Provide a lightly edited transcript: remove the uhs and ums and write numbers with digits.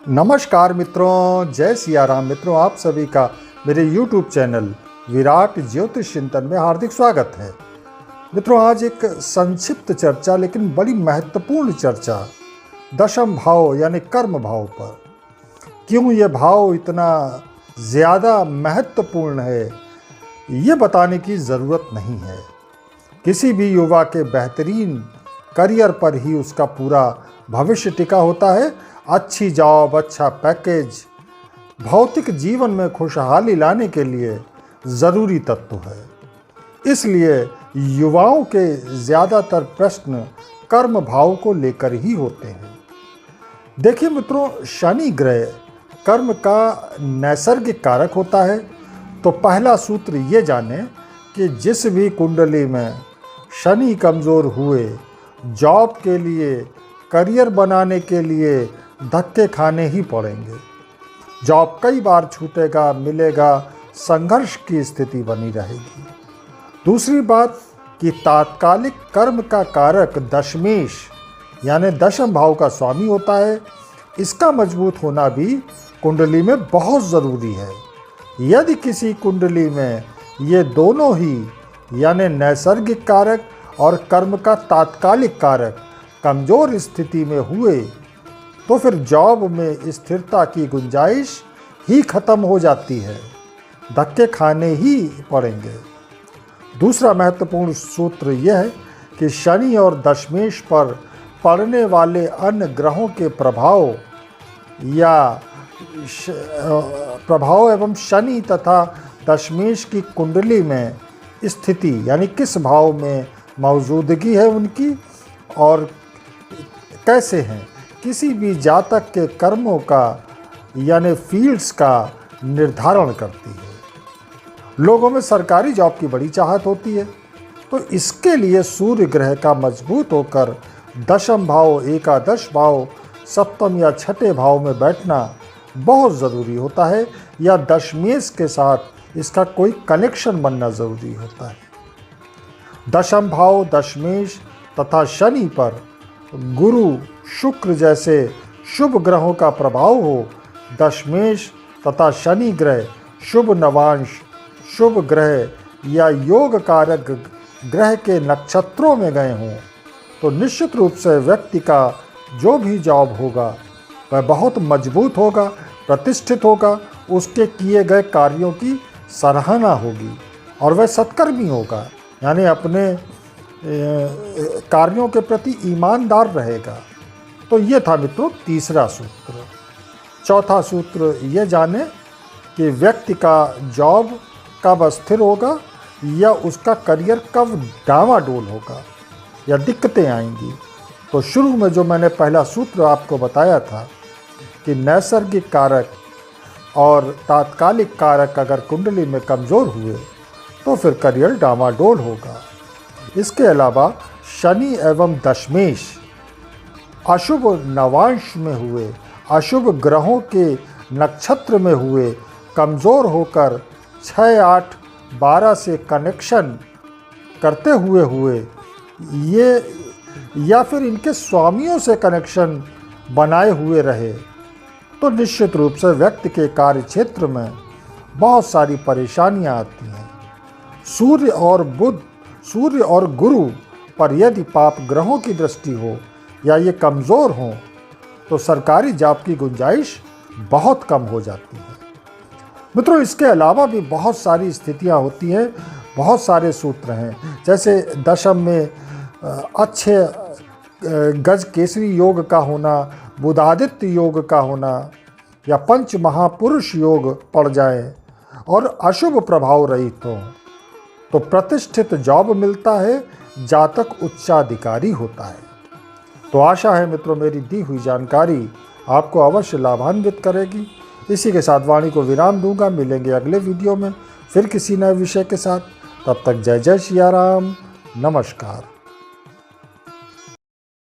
नमस्कार मित्रों, जय सिया राम। मित्रों, आप सभी का मेरे YouTube चैनल विराट ज्योतिष चिंतन में हार्दिक स्वागत है। मित्रों, आज एक संक्षिप्त चर्चा लेकिन बड़ी महत्वपूर्ण चर्चा दशम भाव यानी कर्म भाव पर। क्यों ये भाव इतना ज़्यादा महत्वपूर्ण है, ये बताने की ज़रूरत नहीं है। किसी भी युवा के बेहतरीन करियर पर ही उसका पूरा भविष्य टिका होता है। अच्छी जॉब, अच्छा पैकेज भौतिक जीवन में खुशहाली लाने के लिए ज़रूरी तत्व है। इसलिए युवाओं के ज़्यादातर प्रश्न कर्म भाव को लेकर ही होते हैं। देखिए मित्रों, शनि ग्रह कर्म का नैसर्गिक कारक होता है। तो पहला सूत्र ये जाने कि जिस भी कुंडली में शनि कमज़ोर हुए, जॉब के लिए, करियर बनाने के लिए धक्के खाने ही पड़ेंगे। जॉब कई बार छूटेगा, मिलेगा, संघर्ष की स्थिति बनी रहेगी। दूसरी बात कि तात्कालिक कर्म का कारक दशमेश यानी दशम भाव का स्वामी होता है। इसका मजबूत होना भी कुंडली में बहुत ज़रूरी है। यदि किसी कुंडली में ये दोनों ही यानी नैसर्गिक कारक और कर्म का तात्कालिक कारक कमज़ोर स्थिति में हुए तो फिर जॉब में स्थिरता की गुंजाइश ही खत्म हो जाती है, धक्के खाने ही पड़ेंगे। दूसरा महत्वपूर्ण सूत्र यह है कि शनि और दशमेश पर पड़ने वाले अन्य ग्रहों के प्रभाव एवं शनि तथा दशमेश की कुंडली में स्थिति यानी किस भाव में मौजूदगी है उनकी और कैसे हैं, किसी भी जातक के कर्मों का यानी फील्ड्स का निर्धारण करती है। लोगों में सरकारी जॉब की बड़ी चाहत होती है, तो इसके लिए सूर्य ग्रह का मजबूत होकर दशम भाव, एकादश भाव, सप्तम या छठे भाव में बैठना बहुत ज़रूरी होता है, या दशमेश के साथ इसका कोई कनेक्शन बनना ज़रूरी होता है। दशम भाव, दशमेश तथा शनि पर गुरु, शुक्र जैसे शुभ ग्रहों का प्रभाव हो, दशमेश तथा शनि ग्रह शुभ नवांश, शुभ ग्रह या योग कारक ग्रह के नक्षत्रों में गए हों, तो निश्चित रूप से व्यक्ति का जो भी जॉब होगा वह बहुत मजबूत होगा, प्रतिष्ठित होगा, उसके किए गए कार्यों की सराहना होगी और वह सत्कर्मी होगा, यानी अपने कार्यों के प्रति ईमानदार रहेगा। तो ये था मित्रों तीसरा सूत्र। चौथा सूत्र ये जाने कि व्यक्ति का जॉब कब स्थिर होगा या उसका करियर कब डामाडोल होगा या दिक्कतें आएंगी। तो शुरू में जो मैंने पहला सूत्र आपको बताया था कि नैसर्गिक कारक और तात्कालिक कारक अगर कुंडली में कमज़ोर हुए तो फिर करियर डामाडोल होगा। इसके अलावा शनि एवं दशमेश अशुभ नवांश में हुए, अशुभ ग्रहों के नक्षत्र में हुए, कमज़ोर होकर 6, 8, 12 से कनेक्शन करते हुए ये या फिर इनके स्वामियों से कनेक्शन बनाए हुए रहे, तो निश्चित रूप से व्यक्ति के कार्य क्षेत्र में बहुत सारी परेशानियां आती हैं। सूर्य और गुरु पर यदि पाप ग्रहों की दृष्टि हो या ये कमज़ोर हों तो सरकारी जॉब की गुंजाइश बहुत कम हो जाती है। मित्रों, इसके अलावा भी बहुत सारी स्थितियां होती हैं, बहुत सारे सूत्र हैं। जैसे दशम में अच्छे गज केसरी योग का होना, बुधादित्य योग का होना या पंच महापुरुष योग पड़ जाए और अशुभ प्रभाव रहित हो तो प्रतिष्ठित जॉब मिलता है, जातक उच्चाधिकारी होता है। तो आशा है मित्रों मेरी दी हुई जानकारी आपको अवश्य लाभान्वित करेगी। इसी के साथ वाणी को विराम दूंगा। मिलेंगे अगले वीडियो में फिर किसी नए विषय के साथ। तब तक जय जय सिया राम, नमस्कार।